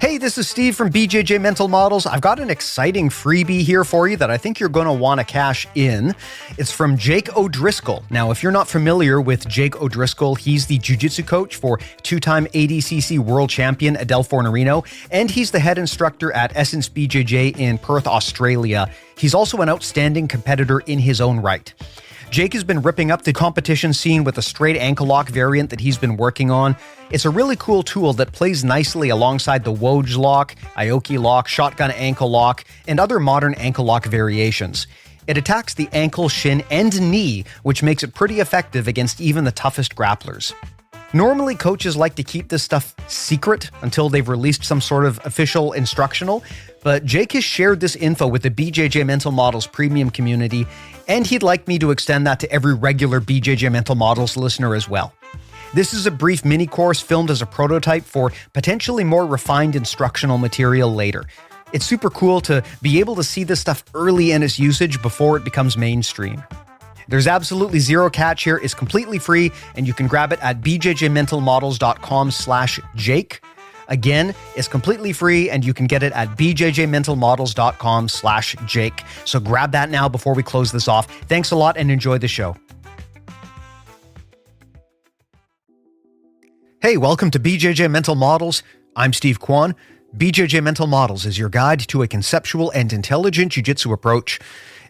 Hey, this is Steve from BJJ Mental Models. I've got an exciting freebie here for you that I think you're going to want to cash in. It's from Jake O'Driscoll. Now, if you're not familiar with Jake O'Driscoll, he's the jiu-jitsu coach for two-time ADCC world champion Adele Fornerino, and he's the head instructor at Essence BJJ in Perth, Australia. He's also an outstanding competitor in his own right. Jake has been ripping up the competition scene with a straight ankle lock variant that he's been working on. It's a really cool tool that plays nicely alongside the wedge lock, Aoki lock, shotgun ankle lock, and other modern ankle lock variations. It attacks the ankle, shin, and knee, which makes it pretty effective against even the toughest grapplers. Normally, coaches like to keep this stuff secret until they've released some sort of official instructional, but Jake has shared this info with the BJJ Mental Models Premium community, and he'd like me to extend that to every regular BJJ Mental Models listener as well. This is a brief mini course filmed as a prototype for potentially more refined instructional material later. It's super cool to be able to see this stuff early in its usage before it becomes mainstream. There's absolutely zero catch here. It's completely free, and you can grab it at bjjmentalmodels.com/Jake. Again, it's completely free, and you can get it at bjjmentalmodels.com/Jake. So grab that now before we close this off. Thanks a lot and enjoy the show. Hey, welcome to BJJ Mental Models. I'm Steve Kwan. BJJ Mental Models is your guide to a conceptual and intelligent jiu-jitsu approach.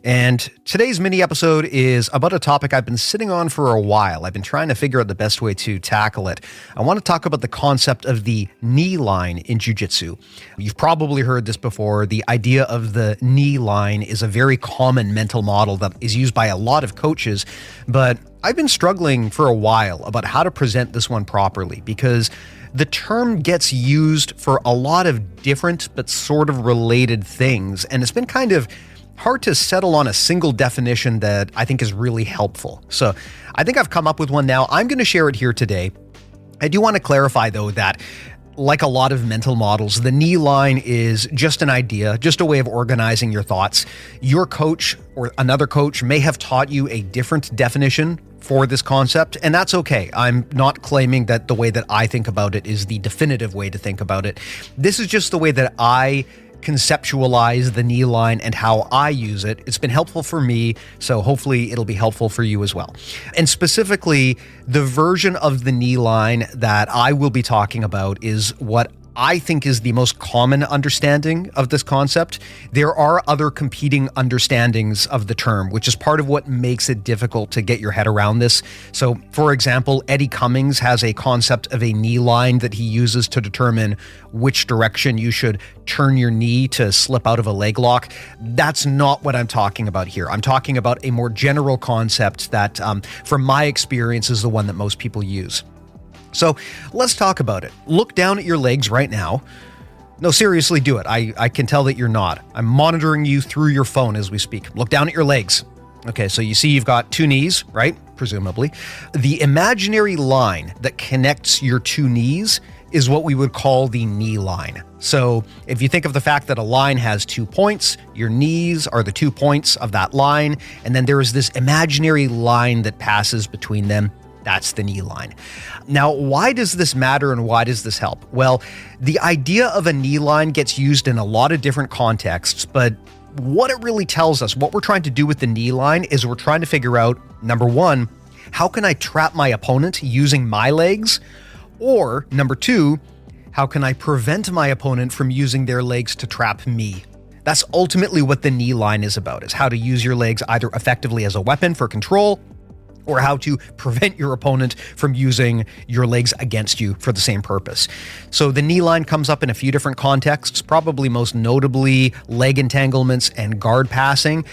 And today's mini episode is about a topic I've been sitting on for a while. I've been trying to figure out the best way to tackle it. I want to talk about the concept of the knee line in jiu-jitsu. You've probably heard this before. The idea of the knee line is a very common mental model that is used by a lot of coaches, but I've been struggling for a while about how to present this one properly because the term gets used for a lot of different but sort of related things, and it's been kind of hard to settle on a single definition that I think is really helpful. So I think I've come up with one now. I'm going to share it here today. I do want to clarify, though, that like a lot of mental models, the knee line is just an idea, just a way of organizing your thoughts. Your coach or another coach may have taught you a different definition for this concept, and that's okay. I'm not claiming that the way that I think about it is the definitive way to think about it. This is just the way that I conceptualize the knee line and how I use it. It's been helpful for me, so hopefully it'll be helpful for you as well. And specifically, the version of the knee line that I will be talking about is what I think is the most common understanding of this concept. There are other competing understandings of the term, which is part of what makes it difficult to get your head around this. So, for example, Eddie Cummings has a concept of a knee line that he uses to determine which direction you should turn your knee to slip out of a leg lock. That's not what I'm talking about here. I'm talking about a more general concept that, from my experience, is the one that most people use. So let's talk about it. Look down at your legs right now. No, seriously, do it. I can tell that you're not. I'm monitoring you through your phone as we speak. Look down at your legs. Okay, so you see you've got two knees, right? Presumably. The imaginary line that connects your two knees is what we would call the knee line. So if you think of the fact that a line has 2 points, your knees are the 2 points of that line, and then there is this imaginary line that passes between them. That's the knee line. Now, why does this matter and why does this help? Well, the idea of a knee line gets used in a lot of different contexts, but what it really tells us, what we're trying to do with the knee line is we're trying to figure out, number one, how can I trap my opponent using my legs? Or number two, how can I prevent my opponent from using their legs to trap me? That's ultimately what the knee line is about, is how to use your legs either effectively as a weapon for control or how to prevent your opponent from using your legs against you for the same purpose. So the knee line comes up in a few different contexts, probably most notably leg entanglements and guard passing.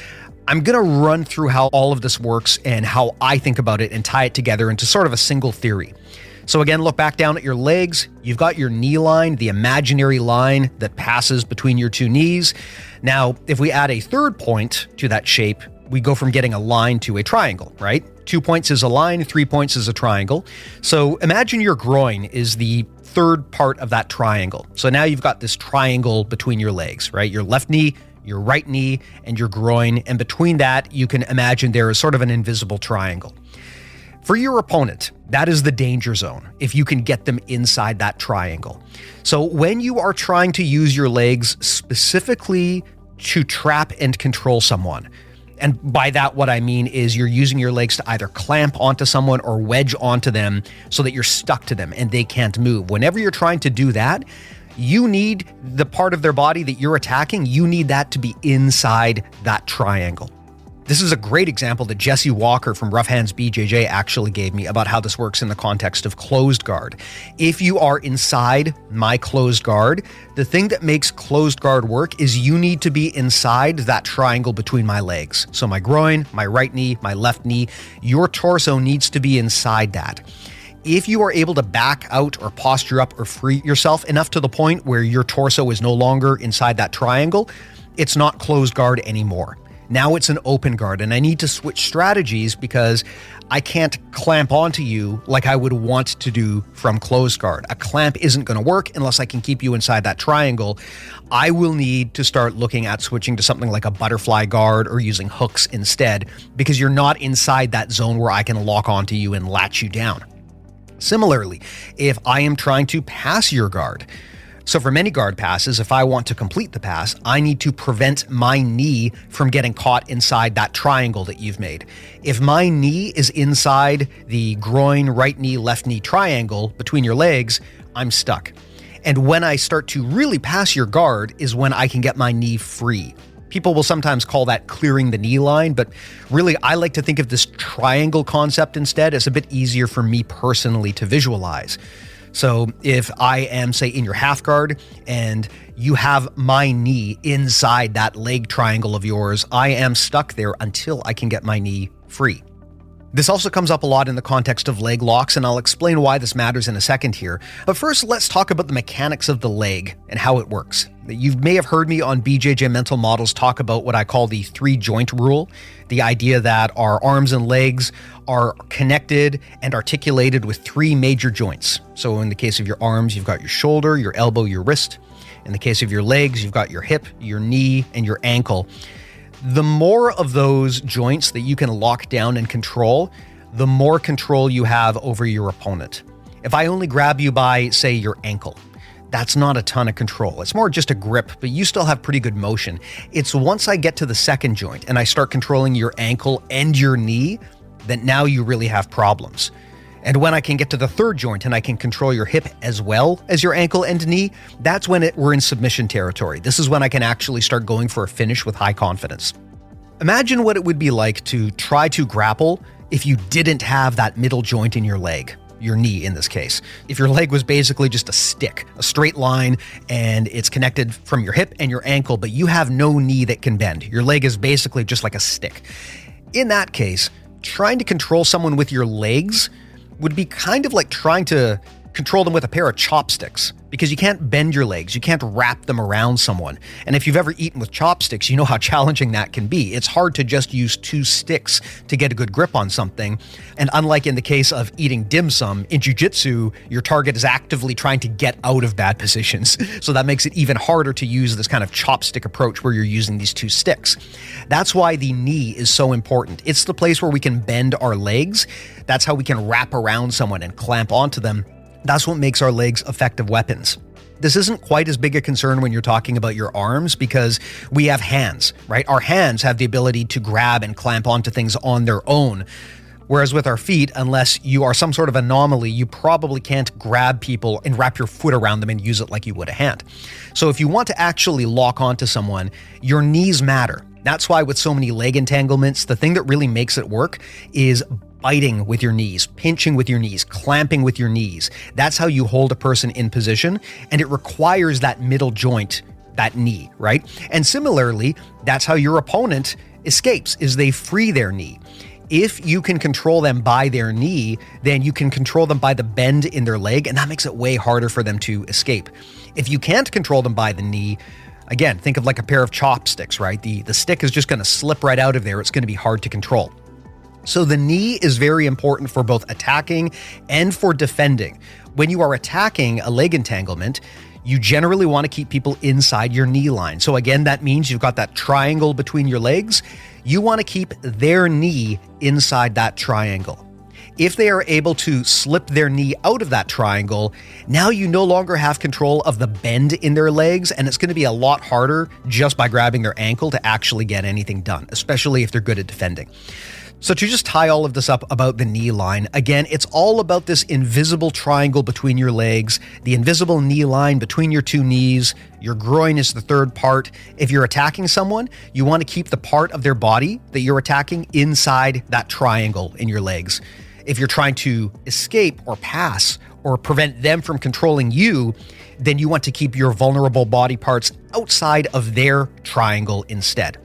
I'm going to run through how all of this works and how I think about it and tie it together into sort of a single theory. So again, look back down at your legs. You've got your knee line, the imaginary line that passes between your two knees. Now, if we add a third point to that shape, we go from getting a line to a triangle, right? 2 points is a line, 3 points is a triangle. So imagine your groin is the third part of that triangle. So now you've got this triangle between your legs, right? Your left knee, your right knee, and your groin. And between that, you can imagine there is sort of an invisible triangle. For your opponent, that is the danger zone if you can get them inside that triangle. So when you are trying to use your legs specifically to trap and control someone, and by that what I mean is you're using your legs to either clamp onto someone or wedge onto them so that you're stuck to them and they can't move. Whenever you're trying to do that, you need the part of their body that you're attacking, you need that to be inside that triangle. This is a great example that Jesse Walker from Rough Hands BJJ actually gave me about how this works in the context of closed guard. If you are inside my closed guard, the thing that makes closed guard work is you need to be inside that triangle between my legs. So my groin, my right knee, my left knee, your torso needs to be inside that. If you are able to back out or posture up or free yourself enough to the point where your torso is no longer inside that triangle, it's not closed guard anymore. Now it's an open guard, and I need to switch strategies because I can't clamp onto you like I would want to do from closed guard. A clamp isn't going to work unless I can keep you inside that triangle. I will need to start looking at switching to something like a butterfly guard or using hooks instead, because you're not inside that zone where I can lock onto you and latch you down. Similarly, if I am trying to pass your guard, so for many guard passes, if I want to complete the pass, I need to prevent my knee from getting caught inside that triangle that you've made. If my knee is inside the groin, right knee, left knee triangle between your legs, I'm stuck. And when I start to really pass your guard is when I can get my knee free. People will sometimes call that clearing the knee line, but really I like to think of this triangle concept instead. It's a bit easier for me personally to visualize. So if I am, say, in your half guard and you have my knee inside that leg triangle of yours, I am stuck there until I can get my knee free. This also comes up a lot in the context of leg locks, and I'll explain why this matters in a second here. But first, let's talk about the mechanics of the leg and how it works. You may have heard me on BJJ Mental Models talk about what I call the 3-joint rule, the idea that our arms and legs are connected and articulated with 3 major joints. So in the case of your arms, you've got your shoulder, your elbow, your wrist. In the case of your legs, you've got your hip, your knee, and your ankle. The more of those joints that you can lock down and control, the more control you have over your opponent. If I only grab you by, say, your ankle, that's not a ton of control. It's more just a grip, but you still have pretty good motion. It's once I get to the second joint and I start controlling your ankle and your knee, that now you really have problems. And when I can get to the third joint and I can control your hip as well as your ankle and knee, that's when we're in submission territory. This is when I can actually start going for a finish with high confidence. Imagine what it would be like to try to grapple if you didn't have that middle joint in your leg, your knee in this case. If your leg was basically just a stick, a straight line, and it's connected from your hip and your ankle, but you have no knee that can bend. Your leg is basically just like a stick. In that case, trying to control someone with your legs would be kind of like trying to control them with a pair of chopsticks, because you can't bend your legs, you can't wrap them around someone. And if you've ever eaten with chopsticks, you know how challenging that can be. It's hard to just use 2 sticks to get a good grip on something. And unlike in the case of eating dim sum, in jiu-jitsu, your target is actively trying to get out of bad positions. So that makes it even harder to use this kind of chopstick approach where you're using these 2 sticks. That's why the knee is so important. It's the place where we can bend our legs. That's how we can wrap around someone and clamp onto them. That's what makes our legs effective weapons. This isn't quite as big a concern when you're talking about your arms because we have hands, right? Our hands have the ability to grab and clamp onto things on their own. Whereas with our feet, unless you are some sort of anomaly, you probably can't grab people and wrap your foot around them and use it like you would a hand. So if you want to actually lock onto someone, your knees matter. That's why with so many leg entanglements, the thing that really makes it work is biting with your knees, pinching with your knees, clamping with your knees. That's how you hold a person in position, and it requires that middle joint, that knee, right? And similarly, that's how your opponent escapes, is they free their knee. If you can control them by their knee, then you can control them by the bend in their leg, and that makes it way harder for them to escape. If you can't control them by the knee, again, think of like a pair of chopsticks, right? The stick is just going to slip right out of there. It's going to be hard to control. So the knee is very important for both attacking and for defending. When you are attacking a leg entanglement, you generally want to keep people inside your knee line. So again, that means you've got that triangle between your legs. You want to keep their knee inside that triangle. If they are able to slip their knee out of that triangle, now you no longer have control of the bend in their legs, and it's going to be a lot harder just by grabbing their ankle to actually get anything done, especially if they're good at defending. So to just tie all of this up about the knee line, again, it's all about this invisible triangle between your legs, the invisible knee line between your two knees. Your groin is the third part. If you're attacking someone, you want to keep the part of their body that you're attacking inside that triangle in your legs. If you're trying to escape or pass or prevent them from controlling you, then you want to keep your vulnerable body parts outside of their triangle instead.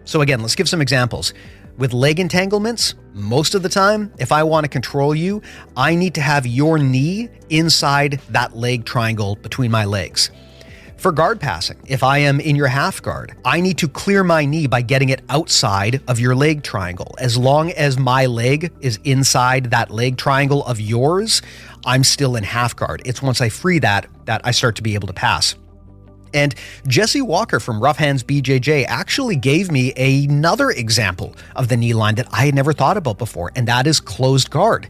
So again, let's give some examples. With leg entanglements, most of the time, if I want to control you, I need to have your knee inside that leg triangle between my legs. For guard passing, if I am in your half guard, I need to clear my knee by getting it outside of your leg triangle. As long as my leg is inside that leg triangle of yours, I'm still in half guard. It's once I free that I start to be able to pass. And Jesse Walker from Rough Hands BJJ actually gave me another example of the knee line that I had never thought about before, and that is closed guard.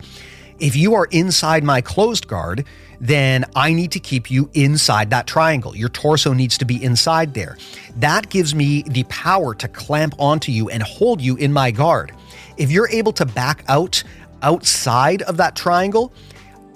If you are inside my closed guard, then I need to keep you inside that triangle. Your torso needs to be inside there. That gives me the power to clamp onto you and hold you in my guard. If you're able to back out outside of that triangle,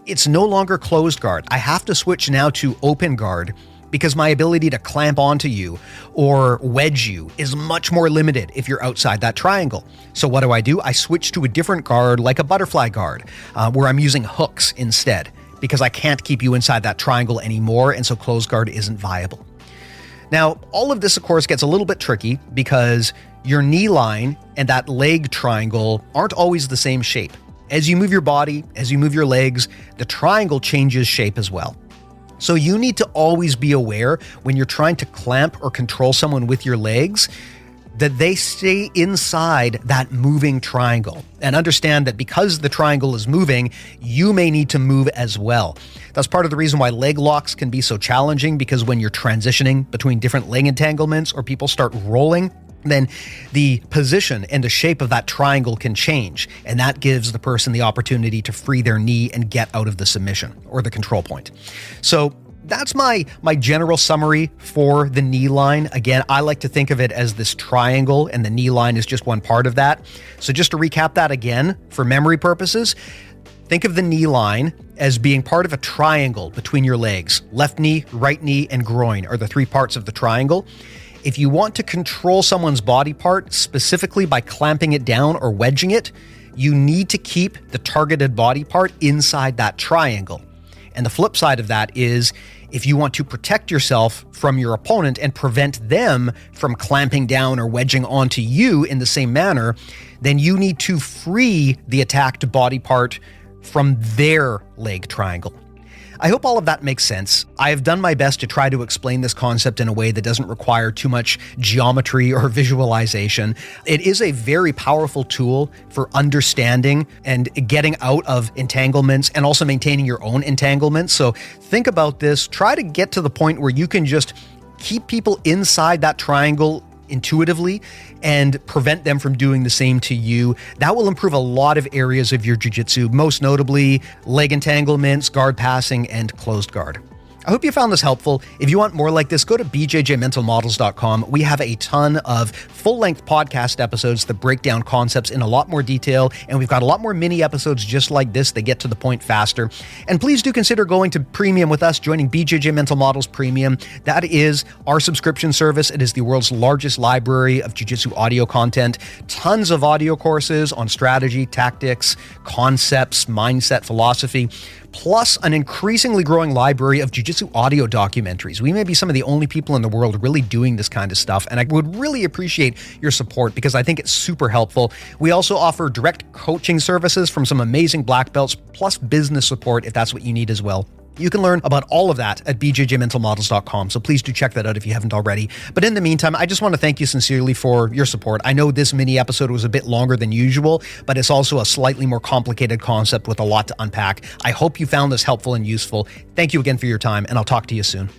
it's no longer closed guard. I have to switch now to open guard, because my ability to clamp onto you or wedge you is much more limited if you're outside that triangle. So what do? I switch to a different guard, like a butterfly guard, where I'm using hooks instead, because I can't keep you inside that triangle anymore, and so closed guard isn't viable. Now, all of this, of course, gets a little bit tricky because your knee line and that leg triangle aren't always the same shape. As you move your body, as you move your legs, the triangle changes shape as well. So you need to always be aware when you're trying to clamp or control someone with your legs that they stay inside that moving triangle, and understand that because the triangle is moving, you may need to move as well. That's part of the reason why leg locks can be so challenging, because when you're transitioning between different leg entanglements or people start rolling, then the position and the shape of that triangle can change, and that gives the person the opportunity to free their knee and get out of the submission or the control point. So that's my general summary for the knee line. Again, I like to think of it as this triangle, and the knee line is just one part of that. So just to recap that again, for memory purposes, think of the knee line as being part of a triangle between your legs. Left knee, right knee, and groin are the three parts of the triangle. If you want to control someone's body part, specifically by clamping it down or wedging it, you need to keep the targeted body part inside that triangle. And the flip side of that is, if you want to protect yourself from your opponent and prevent them from clamping down or wedging onto you in the same manner, then you need to free the attacked body part from their leg triangle. I hope all of that makes sense. I have done my best to try to explain this concept in a way that doesn't require too much geometry or visualization. It is a very powerful tool for understanding and getting out of entanglements, and also maintaining your own entanglements. So think about this. Try to get to the point where you can just keep people inside that triangle intuitively and prevent them from doing the same to you. That will improve a lot of areas of your jiu-jitsu, most notably leg entanglements, guard passing, and closed guard. I hope you found this helpful. If you want more like this, go to bjjmentalmodels.com. We have a ton of full-length podcast episodes that break down concepts in a lot more detail, and we've got a lot more mini episodes just like this that get to the point faster. And please do consider going to Premium with us, joining BJJ Mental Models Premium. That is our subscription service. It is the world's largest library of jiu-jitsu audio content. Tons of audio courses on strategy, tactics, concepts, mindset, philosophy, plus an increasingly growing library of jiu-jitsu audio documentaries. We may be some of the only people in the world really doing this kind of stuff, and I would really appreciate your support because I think it's super helpful. We also offer direct coaching services from some amazing black belts, plus business support if that's what you need as well. You can learn about all of that at bjjmentalmodels.com, so please do check that out if you haven't already. But in the meantime, I just want to thank you sincerely for your support. I know this mini episode was a bit longer than usual, but it's also a slightly more complicated concept with a lot to unpack. I hope you found this helpful and useful. Thank you again for your time, and I'll talk to you soon.